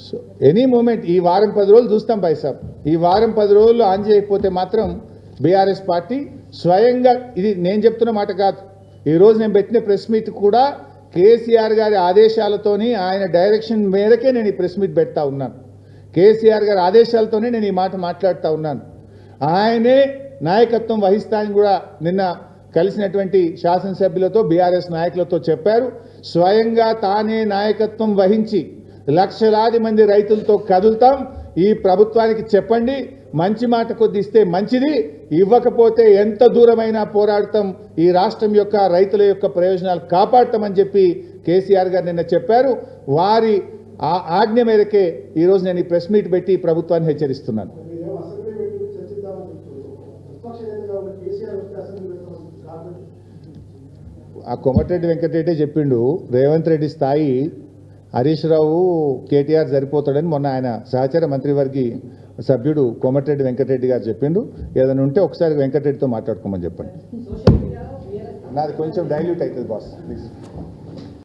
So any moment ఈ వారం 10 రోజులు చూస్తాం భాయ్ సాబ్. ఈ వారం 10 రోజులు ఆన్ చేయకపోతే మాత్రం బీఆర్ఎస్ పార్టీ స్వయంగా, ఇది నేను చెప్తున్న మాట కాదు, ఈరోజు నేను పెట్టిన ప్రెస్ మీట్ కూడా కేసీఆర్ గారి ఆదేశాలతోని ఆయన డైరెక్షన్ మేరకే నేను ఈ ప్రెస్ మీట్ పెడతా ఉన్నాను. కేసీఆర్ గారి ఆదేశాలతోనే నేను ఈ మాట మాట్లాడుతూ ఉన్నాను. ఆయనే నాయకత్వం వహిస్తానని కూడా నిన్న కలిసినటువంటి శాసనసభ్యులతో బీఆర్ఎస్ నాయకులతో చెప్పారు. స్వయంగా తానే నాయకత్వం వహించి లక్షలాది మంది రైతులతో కదులుతాం. ఈ ప్రభుత్వానికి చెప్పండి, మంచి మాట కొద్ది ఇస్తే మంచిది, ఇవ్వకపోతే ఎంత దూరమైనా పోరాడతాం, ఈ రాష్ట్రం యొక్క రైతుల యొక్క ప్రయోజనాలు కాపాడతామని చెప్పి కేసీఆర్ గారు నిన్న చెప్పారు. వారి ఆజ్ఞ మేరకే ఈరోజు నేను ఈ ప్రెస్ మీట్ పెట్టి ప్రభుత్వాన్ని హెచ్చరిస్తున్నాను. ఆ కోమటిరెడ్డి వెంకటరెడ్డి చెప్పిండు, రేవంత్ రెడ్డి స్థాయి హరీష్ రావు కేటీఆర్ సరిపోతాడని మొన్న ఆయన సహచర మంత్రివర్గ సభ్యుడు కోమటిరెడ్డి వెంకటరెడ్డి గారు చెప్పిండు. ఏదైనా ఉంటే ఒకసారి వెంకటరెడ్డితో మాట్లాడుకోమని చెప్పండి. నాది కొంచెం డైల్యూట్ అవుతుంది బాస్, ప్లీజ్.